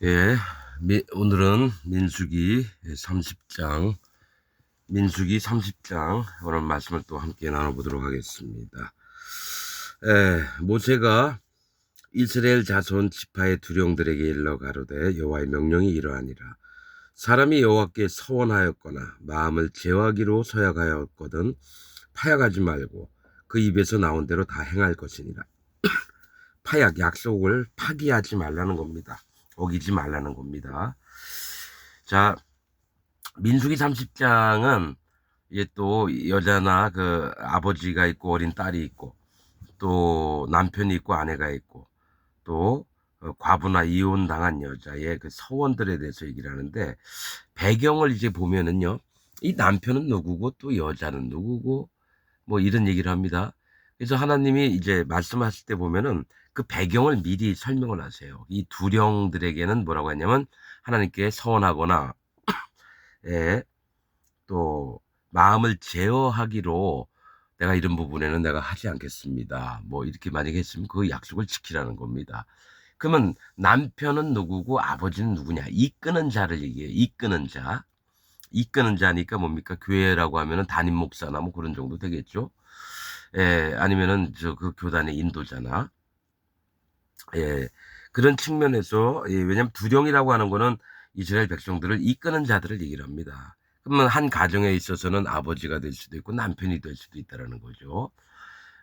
예, 오늘은 민수기 30장, 오늘 말씀을 또 함께 나눠보도록 하겠습니다. 모세가 이스라엘 자손 지파의 두령들에게 일러 가로되 여호와의 명령이 이러하니라. 사람이 여호와께 서원하였거나 마음을 제어하기로 서약하였거든 파약하지 말고 그 입에서 나온 대로 다 행할 것이니라. 약속을 파기하지 말라는 겁니다. 어기지 말라는 겁니다. 자, 민수기 30장은 이게 또 여자나 그 아버지가 있고 어린 딸이 있고 또 남편이 있고 아내가 있고 또 과부나 이혼당한 여자의 그 서원들에 대해서 얘기를 하는데, 배경을 이제 보면은요, 이 남편은 누구고 또 여자는 누구고 뭐 이런 얘기를 합니다. 그래서 하나님이 이제 말씀하실 때 보면은 그 배경을 미리 설명을 하세요. 이 두령들에게는 뭐라고 했냐면 하나님께 서원하거나, 예, 또 마음을 제어하기로 내가 이런 부분에는 내가 하지 않겠습니다. 뭐 이렇게 만약에 했으면 그 약속을 지키라는 겁니다. 그러면 남편은 누구고 아버지는 누구냐? 이끄는 자를 얘기해요. 이끄는 자. 이끄는 자니까 뭡니까? 교회라고 하면은 담임 목사나 뭐 그런 정도 되겠죠. 예, 아니면은 저 그 교단의 인도자나, 예, 그런 측면에서, 예, 왜냐면 두령이라고 하는 거는 이스라엘 백성들을 이끄는 자들을 얘기를 합니다. 그러면 한 가정에 있어서는 아버지가 될 수도 있고 남편이 될 수도 있다라는 거죠.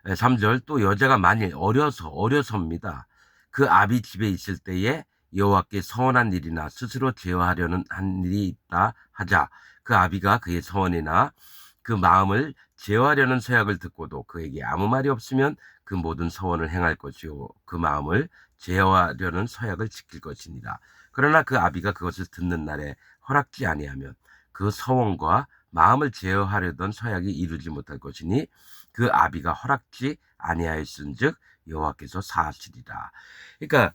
3절, 또 여자가 만일 어려서입니다. 그 아비 집에 있을 때에 여호와께 서원한 일이나 스스로 제어하려는 한 일이 있다 하자, 그 아비가 그의 서원이나 그 마음을 제어하려는 서약을 듣고도 그에게 아무 말이 없으면 그 모든 서원을 행할 것이요 그 마음을 제어하려는 서약을 지킬 것이니라. 그러나 그 아비가 그것을 듣는 날에 허락지 아니하면 그 서원과 마음을 제어하려던 서약이 이루지 못할 것이니 그 아비가 허락지 아니하였은즉 여호와께서 사하시리라. 그러니까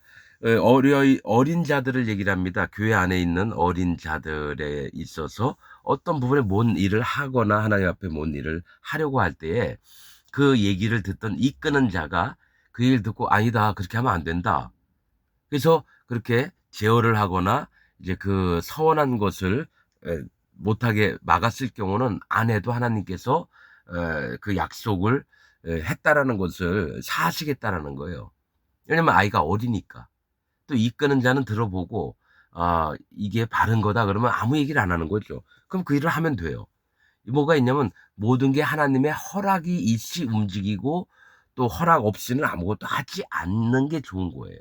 어린 자들을 얘기를 합니다. 교회 안에 있는 어린 자들에 있어서 어떤 부분에 뭔 일을 하거나 하나님 앞에 뭔 일을 하려고 할 때에 그 얘기를 듣던 이끄는 자가 그 얘기를 듣고 아니다, 그렇게 하면 안 된다, 그래서 그렇게 제어를 하거나 이제 그 서원한 것을 에, 못하게 막았을 경우는 안 해도 하나님께서 그 약속을 했다라는 것을 사시겠다라는 거예요. 왜냐면 아이가 어리니까. 또 이끄는 자는 들어보고 아, 이게 바른 거다 그러면 아무 얘기를 안 하는 거죠. 그럼 그 일을 하면 돼요. 뭐가 있냐면 모든 게 하나님의 허락이 있이 움직이고 또 허락 없이는 아무것도 하지 않는 게 좋은 거예요.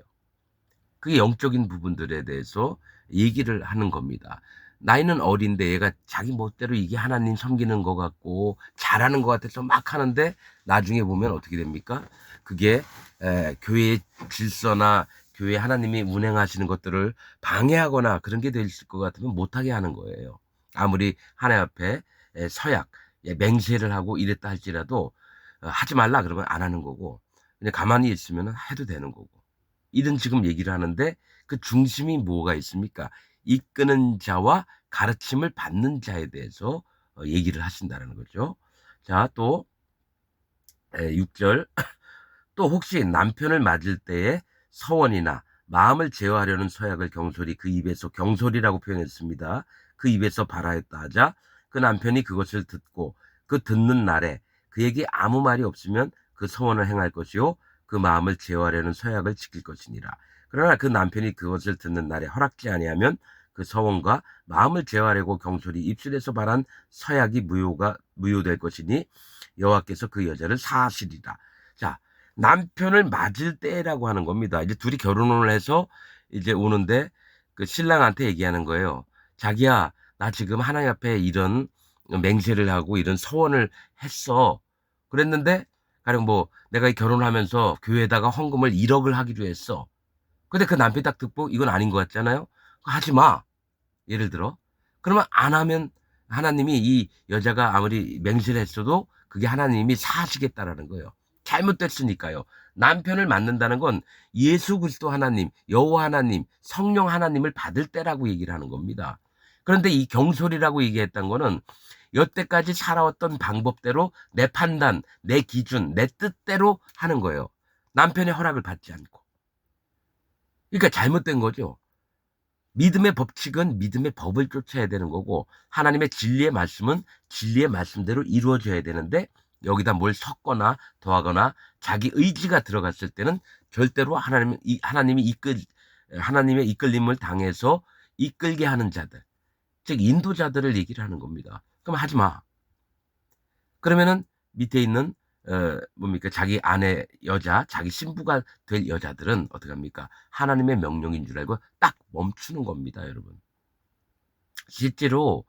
그게 영적인 부분들에 대해서 얘기를 하는 겁니다. 나이는 어린데 얘가 자기 멋대로 이게 하나님 섬기는 것 같고 잘하는 것 같아서 막 하는데 나중에 보면 어떻게 됩니까? 그게 교회의 질서나 교회 하나님이 운행하시는 것들을 방해하거나 그런 게 될 것 같으면 못하게 하는 거예요. 아무리 하나님 앞에 서약, 맹세를 하고 이랬다 할지라도 하지 말라 그러면 안 하는 거고, 그냥 가만히 있으면 해도 되는 거고. 이런 지금 얘기를 하는데 그 중심이 뭐가 있습니까? 이끄는 자와 가르침을 받는 자에 대해서 얘기를 하신다는 거죠. 자, 또 6절, 또 혹시 남편을 맞을 때에 서원이나 마음을 제어하려는 서약을 경솔히 그 입에서, 경솔이라고 표현했습니다. 그 입에서 발하였다 하자 그 남편이 그것을 듣고 그 듣는 날에 그에게 아무 말이 없으면 그 서원을 행할 것이요 그 마음을 제어하려는 서약을 지킬 것이니라. 그러나 그 남편이 그것을 듣는 날에 허락지 아니하면 그 서원과 마음을 제어하려고 경솔히 입술에서 발한 서약이 무효될 것이니 여호와께서 그 여자를 사하시리라. 자, 남편을 맞을 때라고 하는 겁니다. 이제 둘이 결혼을 해서 이제 오는데 그 신랑한테 얘기하는 거예요. 자기야, 나 지금 하나님 앞에 이런 맹세를 하고 이런 서원을 했어. 그랬는데 가령 뭐 내가 이 결혼을 하면서 교회에다가 헌금을 1억을 하기로 했어. 근데 그 남편이 딱 듣고 이건 아닌 것 같잖아요. 하지 마. 예를 들어. 그러면 안 하면 하나님이 이 여자가 아무리 맹세를 했어도 그게 하나님이 사하시겠다라는 거예요. 잘못됐으니까요. 남편을 만난다는 건 예수 그리스도 하나님, 여호와 하나님, 성령 하나님을 받을 때라고 얘기를 하는 겁니다. 그런데 이 경솔이라고 얘기했던 거는 여태까지 살아왔던 방법대로 내 판단, 내 기준, 내 뜻대로 하는 거예요. 남편의 허락을 받지 않고. 그러니까 잘못된 거죠. 믿음의 법칙은 믿음의 법을 쫓아야 되는 거고 하나님의 진리의 말씀은 진리의 말씀대로 이루어져야 되는데 여기다 뭘 섞거나 더하거나 자기 의지가 들어갔을 때는 절대로 하나님의 이끌림을 당해서 이끌게 하는 자들, 즉 인도자들을 얘기를 하는 겁니다. 그럼 하지 마. 그러면은 밑에 있는 뭡니까? 자기 아내 여자, 자기 신부가 될 여자들은 어떻게 합니까? 하나님의 명령인 줄 알고 딱 멈추는 겁니다, 여러분. 실제로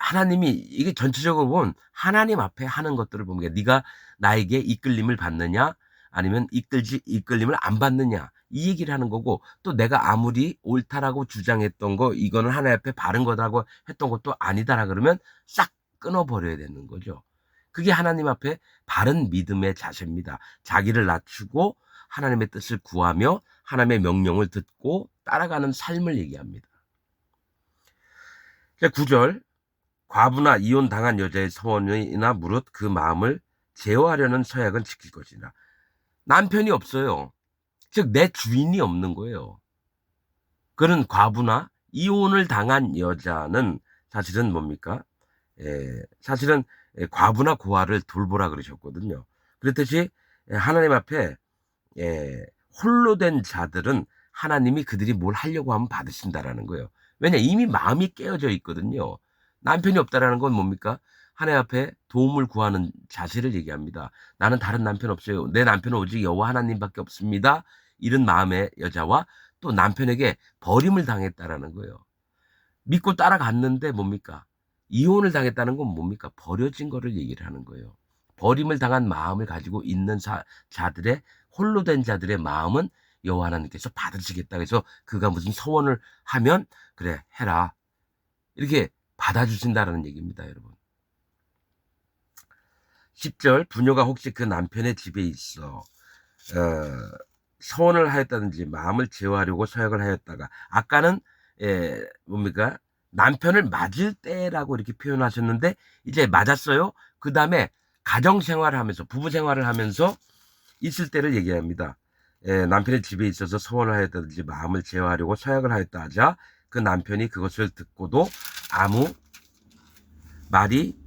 하나님이 이게 전체적으로 보면 하나님 앞에 하는 것들을 보면 네가 나에게 이끌림을 받느냐 아니면 이끌림을 안 받느냐 이 얘기를 하는 거고 또 내가 아무리 옳다라고 주장했던 거 이거는 하나님 앞에 바른 거다라고 했던 것도 아니다라 그러면 싹 끊어버려야 되는 거죠. 그게 하나님 앞에 바른 믿음의 자세입니다. 자기를 낮추고 하나님의 뜻을 구하며 하나님의 명령을 듣고 따라가는 삶을 얘기합니다. 9절 과부나 이혼당한 여자의 서원이나 무릇 그 마음을 제어하려는 서약은 지킬 것이라. 남편이 없어요. 즉 내 주인이 없는 거예요. 그런 과부나 이혼을 당한 여자는 사실은 뭡니까? 사실은 과부나 고아를 돌보라 그러셨거든요. 그렇듯이 하나님 앞에 홀로 된 자들은 하나님이 그들이 뭘 하려고 하면 받으신다라는 거예요. 왜냐 이미 마음이 깨어져 있거든요. 남편이 없다라는 건 뭡니까? 하나님 앞에 도움을 구하는 자세를 얘기합니다. 나는 다른 남편 없어요. 내 남편은 오직 여호와 하나님밖에 없습니다. 이런 마음의 여자와 또 남편에게 버림을 당했다라는 거예요. 믿고 따라갔는데 뭡니까? 이혼을 당했다는 건 뭡니까? 버려진 거를 얘기를 하는 거예요. 버림을 당한 마음을 가지고 있는 자들의 홀로 된 자들의 마음은 여호와 하나님께서 받으시겠다. 그래서 그가 무슨 서원을 하면 그래 해라. 이렇게 받아주신다라는 얘기입니다, 여러분. 10절 부녀가 혹시 그 남편의 집에 있어 서원을 하였다든지 마음을 제어하려고 서약을 하였다가 아까는 뭡니까? 남편을 맞을 때라고 이렇게 표현하셨는데 이제 맞았어요. 그 다음에 가정생활을 하면서 부부생활을 하면서 있을 때를 얘기합니다. 남편의 집에 있어서 서원을 하였다든지 마음을 제어하려고 서약을 하였다 하자 그 남편이 그것을 듣고도 아무 말이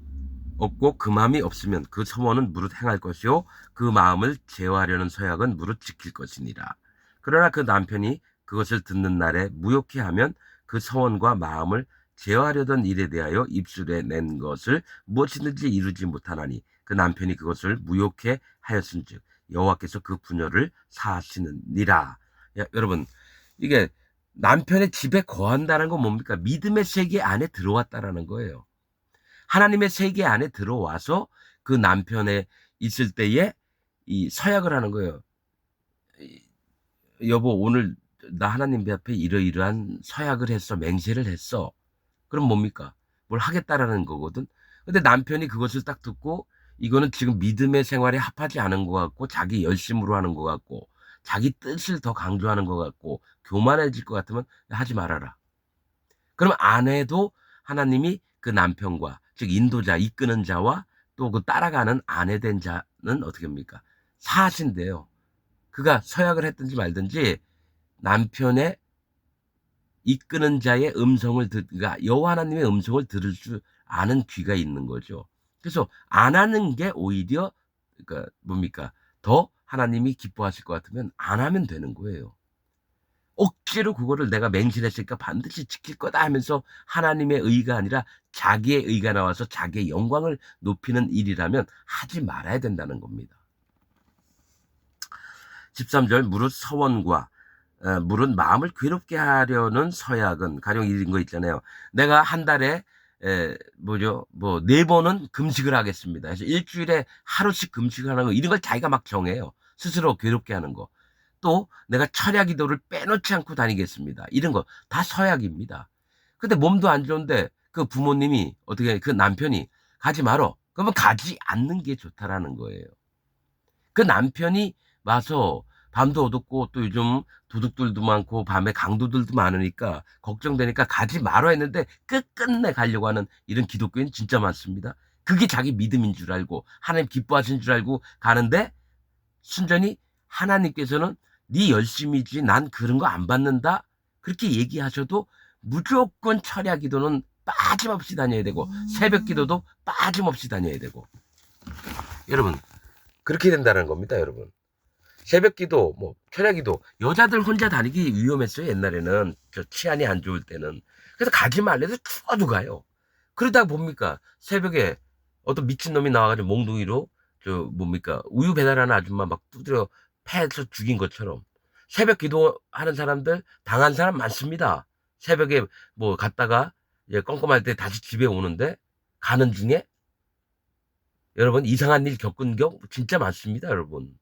없고 그 마음이 없으면 그 서원은 무릇 행할 것이요 그 마음을 제어하려는 서약은 무릇 지킬 것이니라. 그러나 그 남편이 그것을 듣는 날에 무효케 하면 그 서원과 마음을 제어하려던 일에 대하여 입술에 낸 것을 무엇이든지 이루지 못하나니 그 남편이 그것을 무효케 하였은즉 여호와께서 그 부녀를 사하시느니라. 여러분 이게 남편의 집에 거한다는 건 뭡니까? 믿음의 세계 안에 들어왔다라는 거예요. 하나님의 세계 안에 들어와서 그 남편에 있을 때에 이 서약을 하는 거예요. 여보 오늘 나 하나님 앞에 이러이러한 서약을 했어. 맹세를 했어. 그럼 뭡니까? 뭘 하겠다라는 거거든. 근데 남편이 그것을 딱 듣고 이거는 지금 믿음의 생활에 합하지 않은 것 같고 자기 열심으로 하는 것 같고 자기 뜻을 더 강조하는 것 같고 교만해질 것 같으면 하지 말아라. 그럼 아내도 하나님이 그 남편과 즉 인도자 이끄는 자와 또 그 따라가는 아내 된 자는 어떻게 합니까? 사신데요. 그가 서약을 했든지 말든지 남편의 이끄는 자의 음성을 그러니까 여호와 하나님의 음성을 들을 줄 아는 귀가 있는 거죠. 그래서 안 하는 게 오히려 그러니까 뭡니까? 더 하나님이 기뻐하실 것 같으면 안 하면 되는 거예요. 억지로 그거를 내가 맹신했으니까 반드시 지킬 거다 하면서 하나님의 의가 아니라 자기의 의가 나와서 자기의 영광을 높이는 일이라면 하지 말아야 된다는 겁니다. 13절 무릇 서원과 무릇 마음을 괴롭게 하려는 서약은 가령 이런 거 있잖아요. 내가 한 달에 뭐 4번은 금식을 하겠습니다. 그래서 일주일에 하루씩 금식을 하는 거 이런 걸 자기가 막 정해요. 스스로 괴롭게 하는 거. 또 내가 철야 기도를 빼놓지 않고 다니겠습니다. 이런 거 다 서약입니다. 근데 몸도 안 좋은데 그 부모님이 어떻게 그 남편이 가지 말어. 그러면 가지 않는 게 좋다라는 거예요. 그 남편이 와서 밤도 어둡고 또 요즘 도둑들도 많고 밤에 강도들도 많으니까 걱정되니까 가지 말어 했는데 끝끝내 가려고 하는 이런 기독교인 진짜 많습니다. 그게 자기 믿음인 줄 알고 하나님 기뻐하신 줄 알고 가는데 순전히 하나님께서는 네 열심이지 난 그런 거 안 받는다. 그렇게 얘기하셔도 무조건 철야 기도는 빠짐없이 다녀야 되고 새벽 기도도 빠짐없이 다녀야 되고 여러분 그렇게 된다는 겁니다. 여러분 새벽 기도 뭐 철야 기도 여자들 혼자 다니기 위험했어요. 옛날에는 저 치안이 안 좋을 때는. 그래서 가지 말래도 추워도 가요. 그러다 봅니까 새벽에 어떤 미친놈이 나와가지고 몽둥이로 저 뭡니까 우유 배달하는 아줌마 막 두드려 패서 죽인 것처럼 새벽 기도하는 사람들 당한 사람 많습니다. 새벽에 뭐 갔다가 껌껌할 때 다시 집에 오는데 가는 중에 여러분 이상한 일 겪은 경 진짜 많습니다. 여러분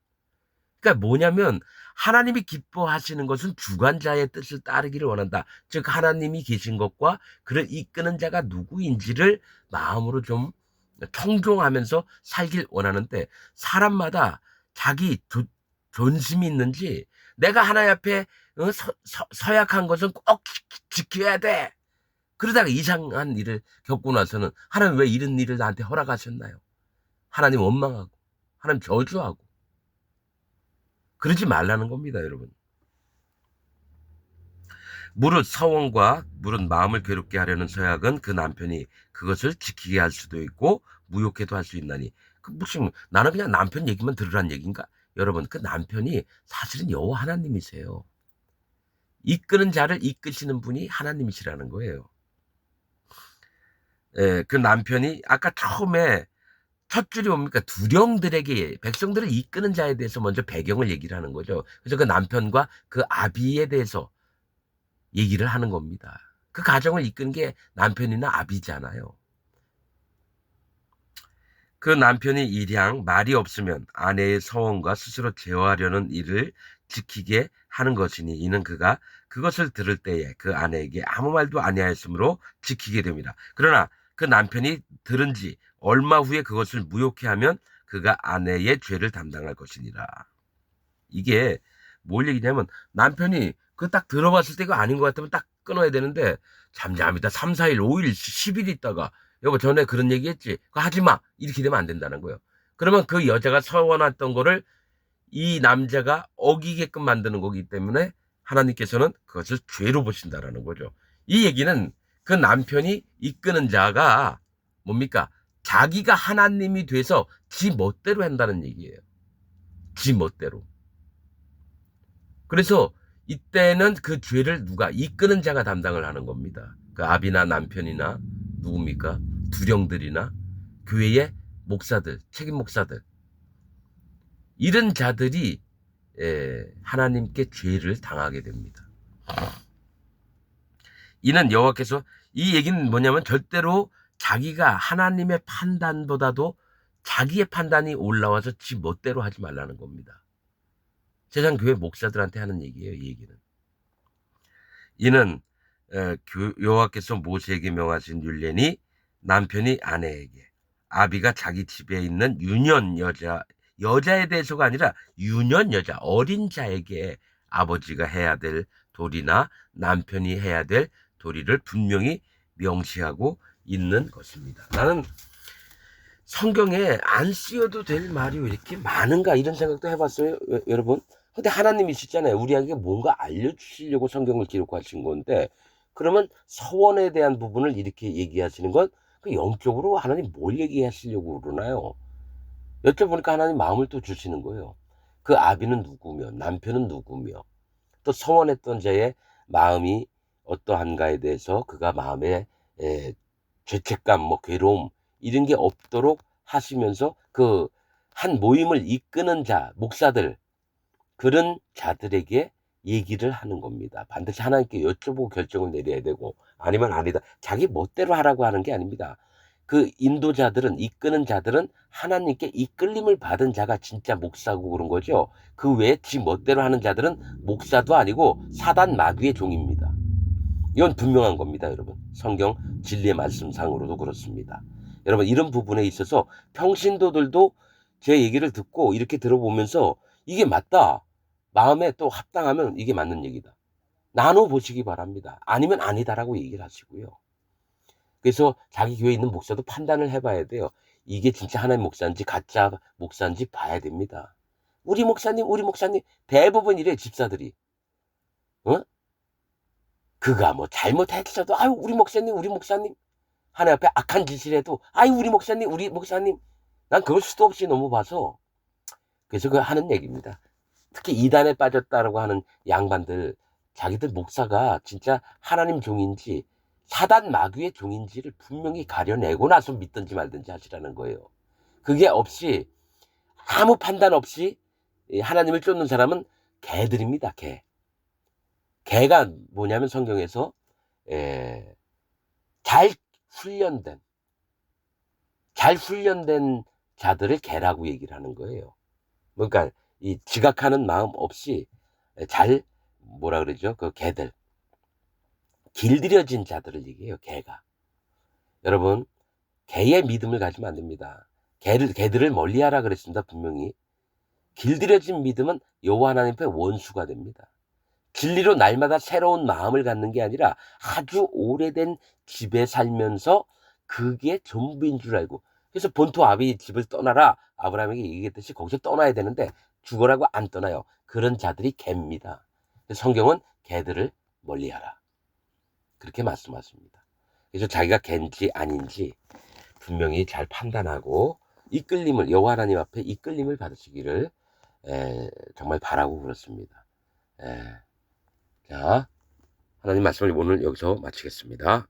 그러니까 뭐냐면 하나님이 기뻐하시는 것은 주관자의 뜻을 따르기를 원한다. 즉 하나님이 계신 것과 그를 이끄는 자가 누구인지를 마음으로 좀 청종하면서 살길 원하는데 사람마다 자기 존심이 있는지 내가 하나님 앞에 서약한 것은 꼭 지켜야 돼. 그러다가 이상한 일을 겪고 나서는 하나님 왜 이런 일을 나한테 허락하셨나요? 하나님 원망하고 하나님 저주하고 그러지 말라는 겁니다. 여러분. 무릇 서원과 무릇 마음을 괴롭게 하려는 서약은 그 남편이 그것을 지키게 할 수도 있고 무효케도 할 수 있나니 그 무슨 나는 그냥 남편 얘기만 들으란 얘기인가? 여러분 그 남편이 사실은 여호와 하나님이세요. 이끄는 자를 이끄시는 분이 하나님이시라는 거예요. 그 남편이 아까 처음에 첫 줄이 뭡니까? 두령들에게 백성들을 이끄는 자에 대해서 먼저 배경을 얘기를 하는 거죠. 그래서 그 남편과 그 아비에 대해서 얘기를 하는 겁니다. 그 가정을 이끄는 게 남편이나 아비잖아요. 그 남편이 일양 말이 없으면 아내의 서원과 스스로 제어하려는 일을 지키게 하는 것이니 이는 그가 그것을 들을 때에 그 아내에게 아무 말도 아니하였으므로 지키게 됩니다. 그러나 그 남편이 들은 지 얼마 후에 그것을 무효케 하면 그가 아내의 죄를 담당할 것이니라. 이게 뭘 얘기냐면 남편이 그 딱 들어봤을 때 이거 아닌 것 같으면 딱 끊어야 되는데 잠잠이다 3, 4일, 5일, 10일 있다가 여보 전에 그런 얘기 했지 그거 하지 마 이렇게 되면 안 된다는 거예요. 그러면 그 여자가 서원했던 거를 이 남자가 어기게끔 만드는 거기 때문에 하나님께서는 그것을 죄로 보신다라는 거죠. 이 얘기는 그 남편이 이끄는 자가 뭡니까? 자기가 하나님이 돼서 지 멋대로 한다는 얘기예요. 지 멋대로. 그래서 이때는 그 죄를 누가 이끄는 자가 담당을 하는 겁니다. 그 아비나 남편이나 누굽니까? 두령들이나 교회의 목사들, 책임 목사들 이런 자들이 하나님께 죄를 당하게 됩니다. 이는 여호와께서 이 얘기는 뭐냐면 절대로 자기가 하나님의 판단보다도 자기의 판단이 올라와서 지 멋대로 하지 말라는 겁니다. 세상 교회 목사들한테 하는 얘기예요. 이 얘기는. 이는 여호와께서 모세에게 명하신 율례니 남편이 아내에게 아비가 자기 집에 있는 유년 여자에 대해서가 아니라 유년 여자 어린 자에게 아버지가 해야 될 도리나 남편이 해야 될 도리를 분명히 명시하고 있는 것입니다. 나는 성경에 안 쓰여도 될 말이 왜 이렇게 많은가 이런 생각도 해봤어요. 여러분. 근데 하나님이시잖아요. 우리에게 뭔가 알려주시려고 성경을 기록하신 건데 그러면 서원에 대한 부분을 이렇게 얘기하시는 건 그 영적으로 하나님 뭘 얘기하시려고 그러나요? 여쭤보니까 하나님 마음을 또 주시는 거예요. 그 아비는 누구며 남편은 누구며 또 서원했던 자의 마음이 어떠한가에 대해서 그가 마음에 죄책감, 뭐 괴로움 이런 게 없도록 하시면서 그 한 모임을 이끄는 자, 목사들 그런 자들에게 얘기를 하는 겁니다. 반드시 하나님께 여쭤보고 결정을 내려야 되고 아니면 아니다. 자기 멋대로 하라고 하는 게 아닙니다. 그 인도자들은 이끄는 자들은 하나님께 이끌림을 받은 자가 진짜 목사고 그런 거죠. 그 외에 지 멋대로 하는 자들은 목사도 아니고 사단 마귀의 종입니다. 이건 분명한 겁니다. 여러분. 성경 진리의 말씀상으로도 그렇습니다. 여러분 이런 부분에 있어서 평신도들도 제 얘기를 듣고 이렇게 들어보면서 이게 맞다. 마음에 또 합당하면 이게 맞는 얘기다. 나눠보시기 바랍니다. 아니면 아니다라고 얘기를 하시고요. 그래서 자기 교회에 있는 목사도 판단을 해봐야 돼요. 이게 진짜 하나님 목사인지 가짜 목사인지 봐야 됩니다. 우리 목사님 대부분 이래 집사들이. 어? 그가 뭐 잘못했어도 아유 우리 목사님 하나님 앞에 악한 짓을 해도 아유 우리 목사님 난 그걸 수도 없이 너무 봐서 그래서 그 하는 얘기입니다. 특히 이단에 빠졌다라고 하는 양반들 자기들 목사가 진짜 하나님 종인지 사단 마귀의 종인지를 분명히 가려내고 나서 믿든지 말든지 하시라는 거예요. 그게 없이 아무 판단 없이 하나님을 쫓는 사람은 개들입니다. 개. 개가 뭐냐면 성경에서 에, 잘 훈련된 잘 훈련된 자들을 개라고 얘기를 하는 거예요. 그러니까 이 지각하는 마음 없이 잘 뭐라 그러죠? 그 개들 길들여진 자들을 얘기해요. 개가. 여러분 개의 믿음을 가지면 안 됩니다. 개들을 멀리하라 그랬습니다. 분명히. 길들여진 믿음은 여호와 하나님 앞에 원수가 됩니다. 진리로 날마다 새로운 마음을 갖는 게 아니라 아주 오래된 집에 살면서 그게 전부인 줄 알고 그래서 본토 아비 집을 떠나라 아브라함에게 얘기했듯이 거기서 떠나야 되는데 죽어라고 안 떠나요. 그런 자들이 개입니다. 성경은 개들을 멀리하라 그렇게 말씀하십니다. 그래서 자기가 개인지 아닌지 분명히 잘 판단하고 이끌림을 여호와 하나님 앞에 이끌림을 받으시기를 정말 바라고 그렇습니다. 자, 하나님 말씀을 오늘 여기서 마치겠습니다.